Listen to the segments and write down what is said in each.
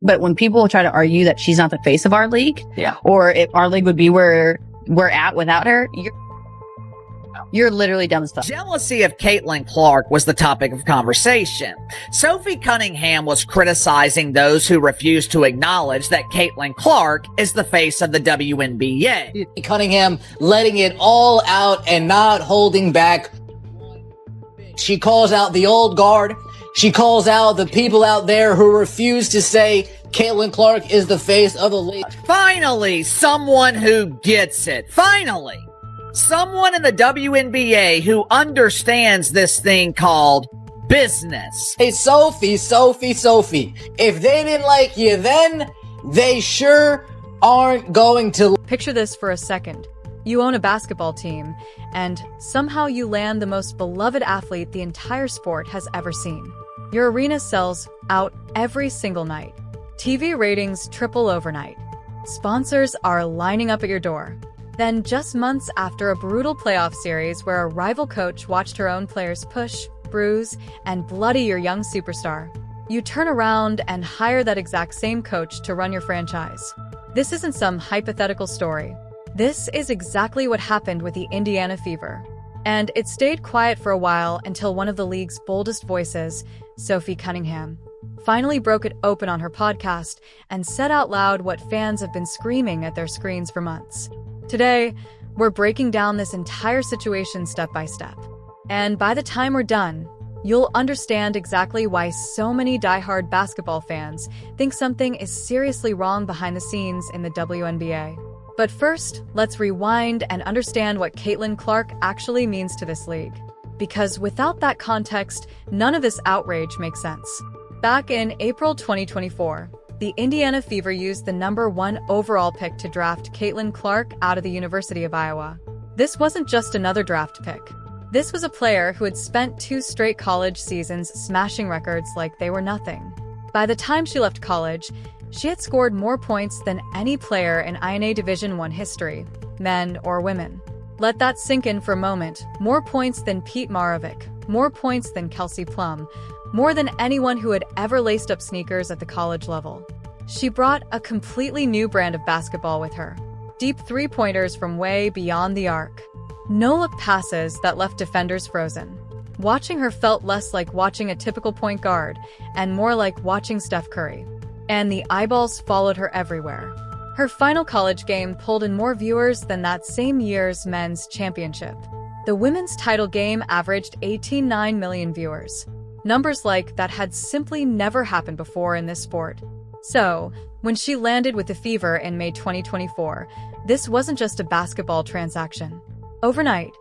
But when people try to argue that she's not the face of our league, Yeah. or if our league would be where we're at without her, you're literally dumb as fuck. Jealousy of Caitlin Clark was the topic of conversation. Sophie Cunningham was criticizing those who refused to acknowledge that Caitlin Clark is the face of the WNBA. Cunningham letting it all out and not holding back. She calls out the old guard. She calls out the people out there who refuse to say Caitlin Clark is the face of the league. Finally, someone who gets it. Finally, someone in the WNBA who understands this thing called business. Hey, Sophie. If they didn't like you then, they sure aren't going to. Picture this for a second. You own a basketball team, and somehow you land the most beloved athlete the entire sport has ever seen. Your arena sells out every single night. TV ratings triple overnight. Sponsors are lining up at your door. Then, just months after a brutal playoff series where a rival coach watched her own players push, bruise, and bloody your young superstar, you turn around and hire that exact same coach to run your franchise. This isn't some hypothetical story. This is exactly what happened with the Indiana Fever. And it stayed quiet for a while until one of the league's boldest voices, Sophie Cunningham, finally broke it open on her podcast and said out loud what fans have been screaming at their screens for months. Today, we're breaking down this entire situation step by step. And by the time we're done, you'll understand exactly why so many diehard basketball fans think something is seriously wrong behind the scenes in the WNBA. But first, let's rewind and understand what Caitlin Clark actually means to this league. Because without that context, none of this outrage makes sense. Back in April 2024, the Indiana Fever used the #1 overall pick to draft Caitlin Clark out of the University of Iowa. This wasn't just another draft pick. This was a player who had spent 2 straight college seasons smashing records like they were nothing. By the time she left college, she had scored more points than any player in INA Division I history, men or women. Let that sink in for a moment. More points than Pete Maravich, more points than Kelsey Plum, more than anyone who had ever laced up sneakers at the college level. She brought a completely new brand of basketball with her. Deep three-pointers from way beyond the arc. No-look passes that left defenders frozen. Watching her felt less like watching a typical point guard and more like watching Steph Curry. And the eyeballs followed her everywhere. Her final college game pulled in more viewers than that same year's men's championship. The women's title game averaged 18.9 million viewers. Numbers like that had simply never happened before in this sport. So, when she landed with the Fever in May 2024, this wasn't just a basketball transaction. Overnight,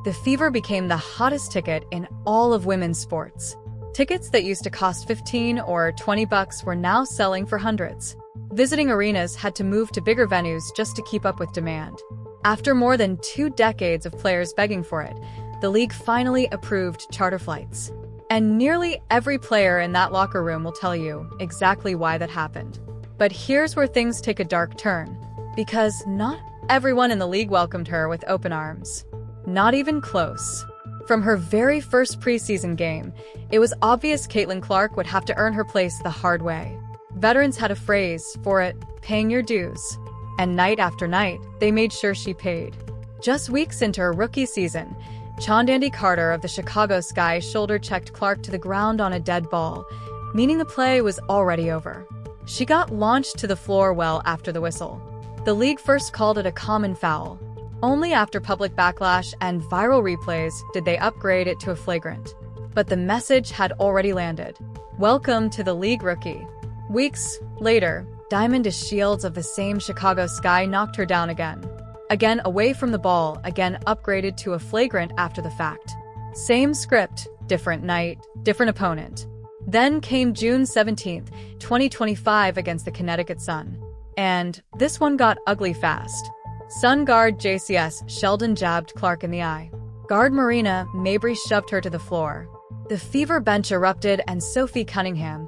the Fever became the hottest ticket in all of women's sports. Tickets that used to cost $15 or $20 were now selling for hundreds. Visiting arenas had to move to bigger venues just to keep up with demand. After more than 2 decades of players begging for it, the league finally approved charter flights. And nearly every player in that locker room will tell you exactly why that happened. But here's where things take a dark turn. Because not everyone in the league welcomed her with open arms. Not even close. From her very first preseason game, it was obvious Caitlin Clark would have to earn her place the hard way. Veterans had a phrase for it, paying your dues. And night after night, they made sure she paid. Just weeks into her rookie season, Chondandy Carter of the Chicago Sky shoulder-checked Clark to the ground on a dead ball, meaning the play was already over. She got launched to the floor well after the whistle. The league first called it a common foul. Only after public backlash and viral replays did they upgrade it to a flagrant. But the message had already landed. Welcome to the league, rookie. Weeks later, Diamond Shields of the same Chicago Sky knocked her down again. Again away from the ball, again upgraded to a flagrant after the fact. Same script, different night, different opponent. Then came June 17th, 2025 against the Connecticut Sun. And this one got ugly fast. Sun guard JCS Sheldon jabbed Clark in the eye. Guard Marina Mabry shoved her to the floor. The Fever bench erupted and Sophie Cunningham,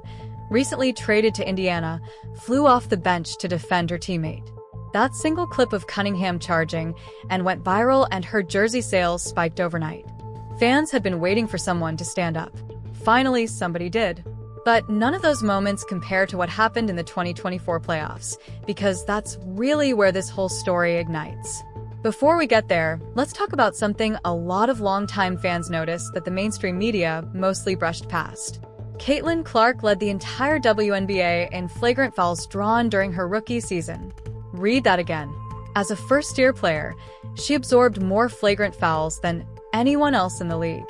recently traded to Indiana, flew off the bench to defend her teammate. That single clip of Cunningham charging and went viral and her jersey sales spiked overnight. Fans had been waiting for someone to stand up. Finally, somebody did. But none of those moments compare to what happened in the 2024 playoffs, because that's really where this whole story ignites. Before we get there, let's talk about something a lot of longtime fans noticed that the mainstream media mostly brushed past. Caitlin Clark led the entire WNBA in flagrant fouls drawn during her rookie season. Read that again. As a first-year player, she absorbed more flagrant fouls than anyone else in the league.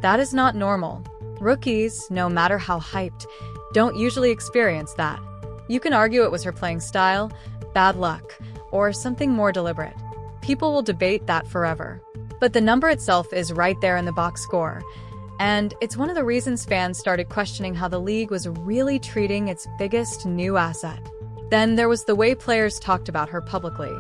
That is not normal. Rookies, no matter how hyped, don't usually experience that. You can argue it was her playing style, bad luck, or something more deliberate. People will debate that forever. But the number itself is right there in the box score. And it's one of the reasons fans started questioning how the league was really treating its biggest new asset. Then there was the way players talked about her publicly.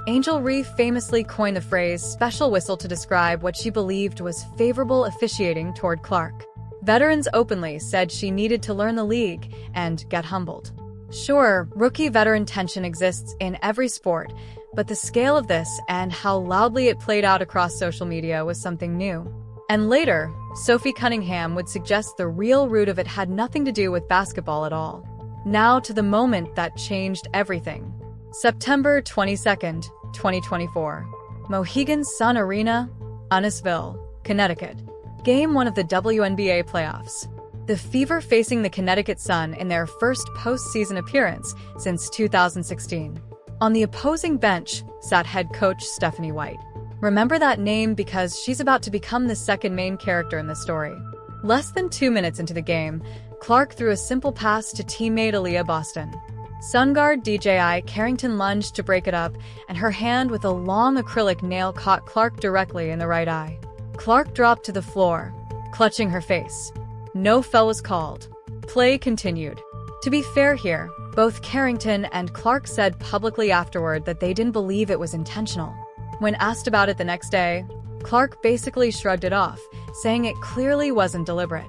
Angel Reese famously coined the phrase special whistle to describe what she believed was favorable officiating toward Clark. Veterans openly said she needed to learn the league and get humbled. Sure, rookie-veteran tension exists in every sport, but the scale of this and how loudly it played out across social media was something new. And later, Sophie Cunningham would suggest the real root of it had nothing to do with basketball at all. Now to the moment that changed everything. September 22nd, 2024. Mohegan Sun Arena, Unisville, Connecticut. Game 1 of the WNBA playoffs. The Fever facing the Connecticut Sun in their first postseason appearance since 2016. On the opposing bench sat head coach Stephanie White. Remember that name because she's about to become the second main character in the story. Less than 2 minutes into the game, Clark threw a simple pass to teammate Aaliyah Boston. Sun guard DJI Carrington lunged to break it up, and her hand with a long acrylic nail caught Clark directly in the right eye. Clark dropped to the floor, clutching her face. No foul was called. Play continued. To be fair here, both Carrington and Clark said publicly afterward that they didn't believe it was intentional. When asked about it the next day, Clark basically shrugged it off, saying it clearly wasn't deliberate.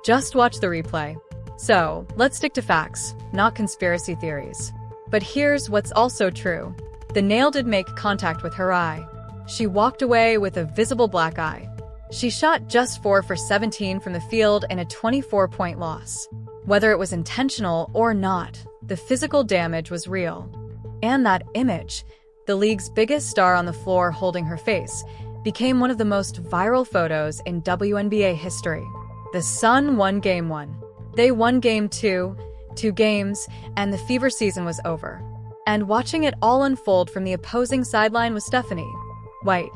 Just watch the replay. So, let's stick to facts, not conspiracy theories. But here's what's also true. The nail did make contact with her eye. She walked away with a visible black eye. She shot just 4 for 17 from the field in a 24-point loss. Whether it was intentional or not, the physical damage was real. And that image, the league's biggest star on the floor holding her face, became one of the most viral photos in WNBA history. The Sun won Game 1. They won Game 2, 2 games, and the Fever season was over. And watching it all unfold from the opposing sideline was Stephanie White,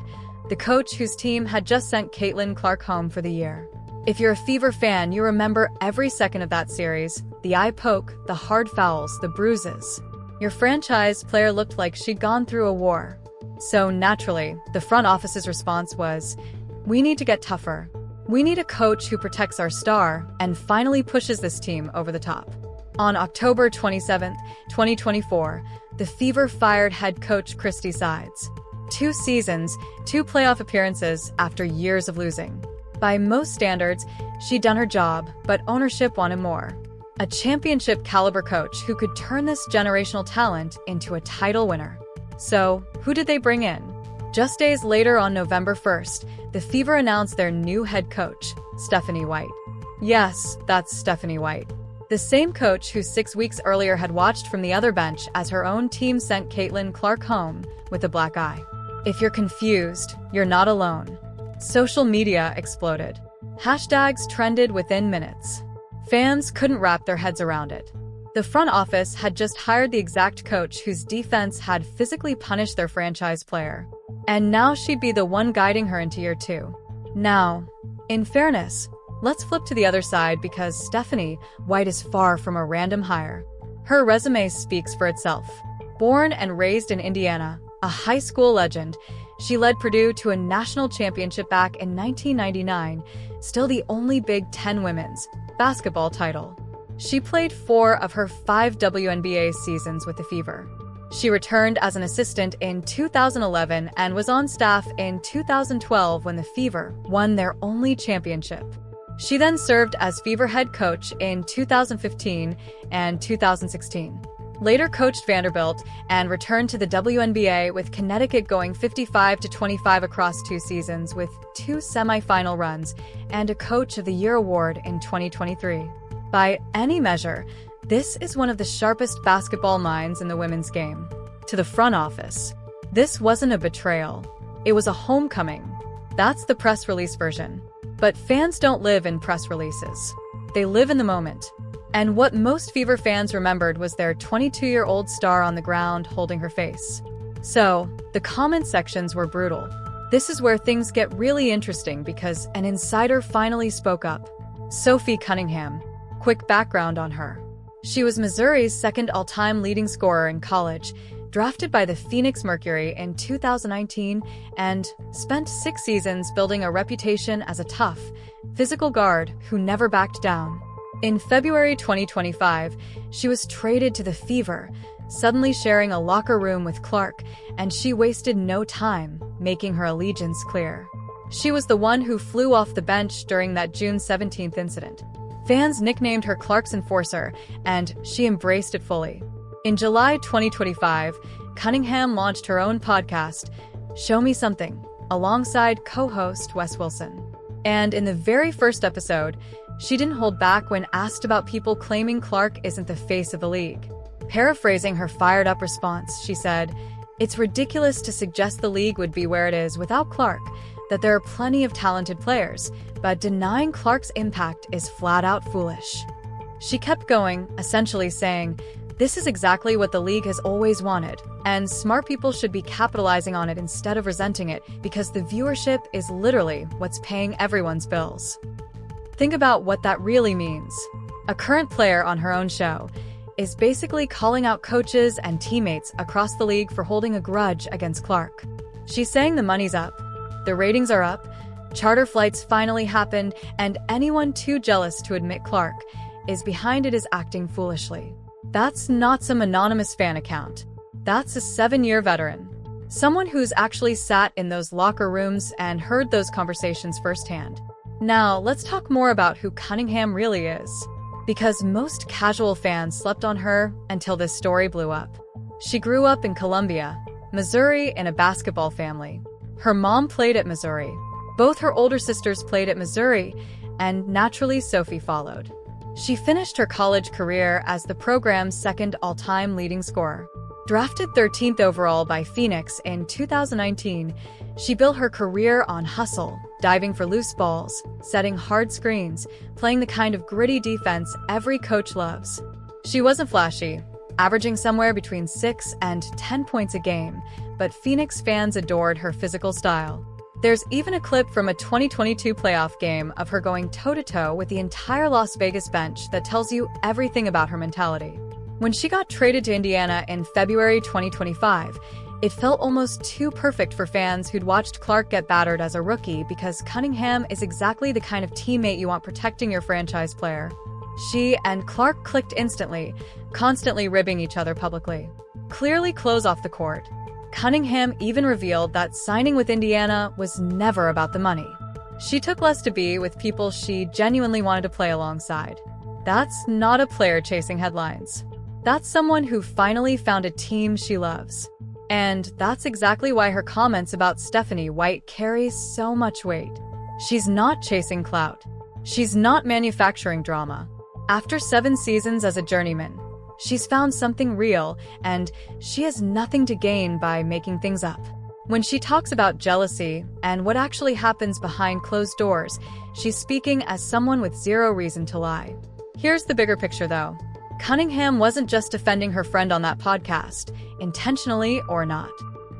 the coach whose team had just sent Caitlin Clark home for the year. If you're a Fever fan, you remember every second of that series, the eye poke, the hard fouls, the bruises. Your franchise player looked like she'd gone through a war. So naturally, the front office's response was, "We need to get tougher. We need a coach who protects our star and finally pushes this team over the top." On October 27, 2024, the Fever fired head coach Christy Sides. 2 seasons, 2 playoff appearances after years of losing. By most standards, she'd done her job, but ownership wanted more. A championship-caliber coach who could turn this generational talent into a title winner. So, who did they bring in? Just days later on November 1st, the Fever announced their new head coach, Stephanie White. Yes, that's Stephanie White. The same coach who 6 weeks earlier had watched from the other bench as her own team sent Caitlin Clark home with a black eye. If you're confused, you're not alone. Social media exploded. Hashtags trended within minutes. Fans couldn't wrap their heads around it. The front office had just hired the exact coach whose defense had physically punished their franchise player. And now she'd be the one guiding her into year 2. Now, in fairness, let's flip to the other side because Stephanie White is far from a random hire. Her resume speaks for itself. Born and raised in Indiana, a high school legend, she led Purdue to a national championship back in 1999, still the only Big Ten women's basketball title. She played 4 of her 5 WNBA seasons with the Fever. She returned as an assistant in 2011 and was on staff in 2012 when the Fever won their only championship. She then served as Fever head coach in 2015 and 2016. Later coached Vanderbilt and returned to the WNBA with Connecticut going 55-25 across 2 seasons with 2 semifinal runs and a Coach of the Year award in 2023. By any measure, this is one of the sharpest basketball minds in the women's game. To the front office, this wasn't a betrayal. It was a homecoming. That's the press release version. But fans don't live in press releases. They live in the moment. And what most Fever fans remembered was their 22-year-old star on the ground holding her face. So, the comment sections were brutal. This is where things get really interesting because an insider finally spoke up. Sophie Cunningham. Quick background on her. She was Missouri's second all-time leading scorer in college, drafted by the Phoenix Mercury in 2019, and spent 6 seasons building a reputation as a tough, physical guard who never backed down. In February 2025, she was traded to the Fever, suddenly sharing a locker room with Clark, and she wasted no time making her allegiance clear. She was the one who flew off the bench during that June 17th incident. Fans nicknamed her Clark's enforcer, and she embraced it fully. In July 2025, Cunningham launched her own podcast, Show Me Something, alongside co-host Wes Wilson. And in the very first episode, she didn't hold back when asked about people claiming Clark isn't the face of the league. Paraphrasing her fired-up response, she said, "It's ridiculous to suggest the league would be where it is without Clark, that there are plenty of talented players, but denying Clark's impact is flat-out foolish." She kept going, essentially saying, "This is exactly what the league has always wanted, and smart people should be capitalizing on it instead of resenting it, because the viewership is literally what's paying everyone's bills." Think about what that really means. A current player on her own show is basically calling out coaches and teammates across the league for holding a grudge against Clark. She's saying the money's up, the ratings are up, charter flights finally happened, and anyone too jealous to admit Clark is behind it is acting foolishly. That's not some anonymous fan account. That's a 7-year veteran. Someone who's actually sat in those locker rooms and heard those conversations firsthand. Now, let's talk more about who Cunningham really is. Because most casual fans slept on her until this story blew up. She grew up in Columbia, Missouri, in a basketball family. Her mom played at Missouri. Both her older sisters played at Missouri, and naturally Sophie followed. She finished her college career as the program's second all-time leading scorer. Drafted 13th overall by Phoenix in 2019, she built her career on hustle, diving for loose balls, setting hard screens, playing the kind of gritty defense every coach loves. She wasn't flashy, averaging somewhere between 6 and 10 points a game, but Phoenix fans adored her physical style. There's even a clip from a 2022 playoff game of her going toe-to-toe with the entire Las Vegas bench that tells you everything about her mentality. When she got traded to Indiana in February 2025, it felt almost too perfect for fans who'd watched Clark get battered as a rookie because Cunningham is exactly the kind of teammate you want protecting your franchise player. She and Clark clicked instantly, constantly ribbing each other publicly. Clearly close off the court. Cunningham even revealed that signing with Indiana was never about the money. She took less to be with people she genuinely wanted to play alongside. That's not a player chasing headlines. That's someone who finally found a team she loves. And that's exactly why her comments about Stephanie White carry so much weight. She's not chasing clout. She's not manufacturing drama. After 7 seasons as a journeyman, she's found something real, and she has nothing to gain by making things up. When she talks about jealousy and what actually happens behind closed doors, she's speaking as someone with zero reason to lie. Here's the bigger picture, though. Cunningham wasn't just defending her friend on that podcast, intentionally or not.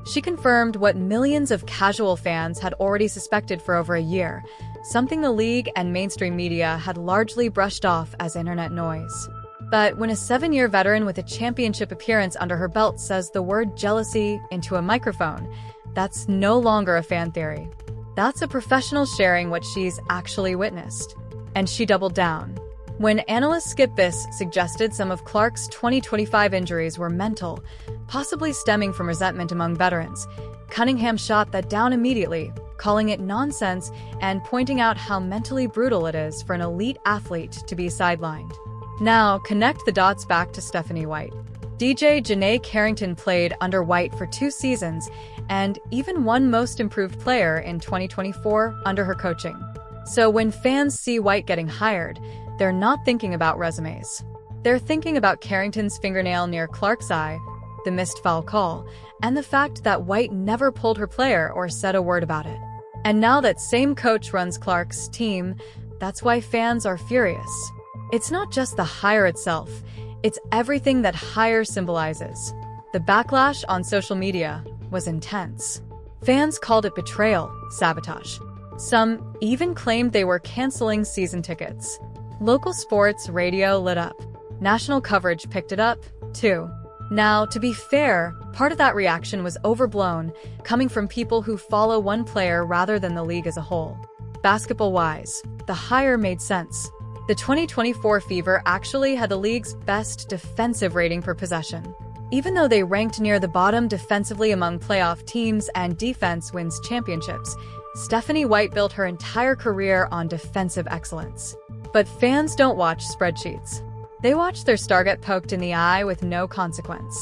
She confirmed what millions of casual fans had already suspected for over a year, something the league and mainstream media had largely brushed off as internet noise. But when a 7-year veteran with a championship appearance under her belt says the word jealousy into a microphone, that's no longer a fan theory. That's a professional sharing what she's actually witnessed. And she doubled down. When analyst Skip Biss suggested some of Clark's 2025 injuries were mental, possibly stemming from resentment among veterans, Cunningham shot that down immediately, calling it nonsense and pointing out how mentally brutal it is for an elite athlete to be sidelined. Now, connect the dots back to Stephanie White. DJ Janae Carrington played under White for 2 seasons and even won Most Improved Player in 2024 under her coaching. So when fans see White getting hired, they're not thinking about resumes. They're thinking about Carrington's fingernail near Clark's eye, the missed foul call, and the fact that White never pulled her player or said a word about it. And now that same coach runs Clark's team, that's why fans are furious. It's not just the hire itself, it's everything that hire symbolizes. The backlash on social media was intense. Fans called it betrayal, sabotage. Some even claimed they were canceling season tickets. Local sports radio lit up. National coverage picked it up, too. Now, to be fair, part of that reaction was overblown, coming from people who follow one player rather than the league as a whole. Basketball-wise, the hire made sense. The 2024 Fever actually had the league's best defensive rating per possession. Even though they ranked near the bottom defensively among playoff teams and defense wins championships, Stephanie White built her entire career on defensive excellence. But fans don't watch spreadsheets. They watch their star get poked in the eye with no consequence.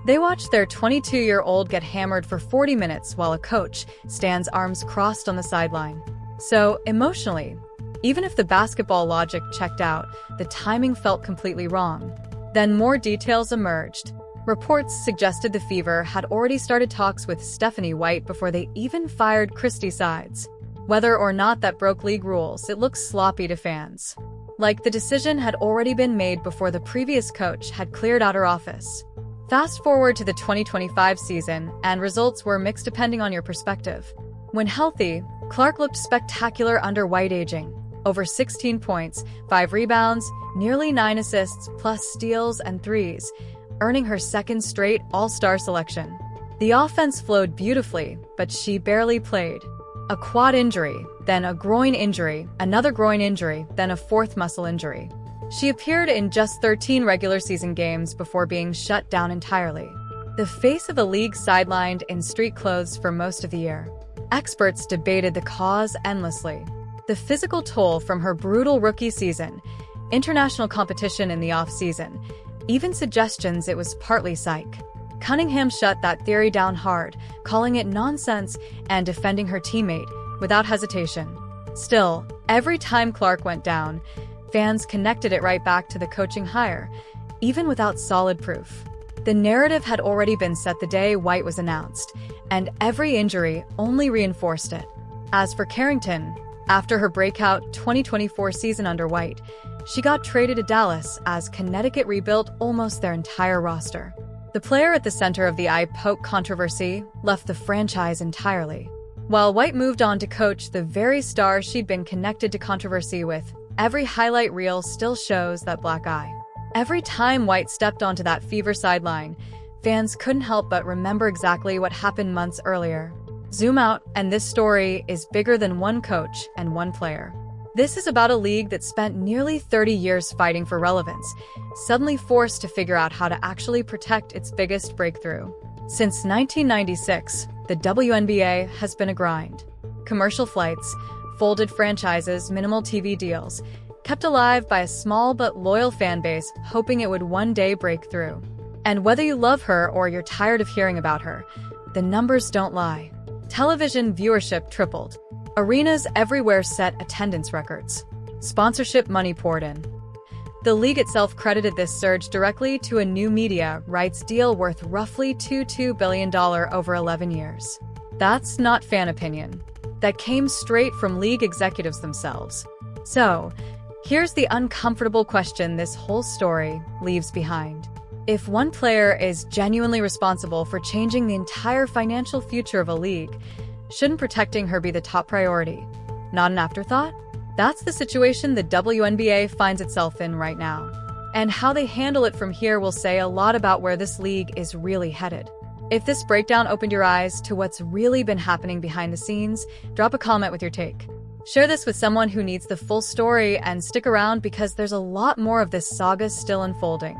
They watch their 22-year-old get hammered for 40 minutes while a coach stands arms crossed on the sideline. So, emotionally, even if the basketball logic checked out, the timing felt completely wrong. Then more details emerged. Reports suggested the Fever had already started talks with Stephanie White before they even fired Christie Sides. Whether or not that broke league rules, it looks sloppy to fans. Like the decision had already been made before the previous coach had cleared out her office. Fast forward to the 2025 season, and results were mixed depending on your perspective. When healthy, Clark looked spectacular under White aging. Over 16 points, 5 rebounds, nearly 9 assists, plus steals and threes, earning her second straight All-Star selection. The offense flowed beautifully, but she barely played. A quad injury, then a groin injury, another groin injury, then a fourth muscle injury. She appeared in just 13 regular season games before being shut down entirely. The face of the league sidelined in street clothes for most of the year. Experts debated the cause endlessly. The physical toll from her brutal rookie season, international competition in the off-season, even suggestions it was partly psych. Cunningham shut that theory down hard, calling it nonsense and defending her teammate without hesitation. Still, every time Clark went down, fans connected it right back to the coaching hire, even without solid proof. The narrative had already been set the day White was announced, and every injury only reinforced it. As for Carrington, after her breakout 2024 season under White, she got traded to Dallas as Connecticut rebuilt almost their entire roster. The player at the center of the eye poke controversy left the franchise entirely. While White moved on to coach the very star she'd been connected to controversy with, every highlight reel still shows that black eye. Every time White stepped onto that Fever sideline, fans couldn't help but remember exactly what happened months earlier. Zoom out, and this story is bigger than one coach and one player. This is about a league that spent nearly 30 years fighting for relevance, suddenly forced to figure out how to actually protect its biggest breakthrough. Since 1996, the WNBA has been a grind. Commercial flights, folded franchises, minimal TV deals, kept alive by a small but loyal fan base hoping it would one day break through. And whether you love her or you're tired of hearing about her, the numbers don't lie. Television viewership tripled. Arenas everywhere set attendance records. Sponsorship money poured in. The league itself credited this surge directly to a new media rights deal worth roughly $2 billion over 11 years. That's not fan opinion. That came straight from league executives themselves. So, here's the uncomfortable question this whole story leaves behind. If one player is genuinely responsible for changing the entire financial future of a league, shouldn't protecting her be the top priority? Not an afterthought? That's the situation the WNBA finds itself in right now. And how they handle it from here will say a lot about where this league is really headed. If this breakdown opened your eyes to what's really been happening behind the scenes, drop a comment with your take. Share this with someone who needs the full story and stick around because there's a lot more of this saga still unfolding.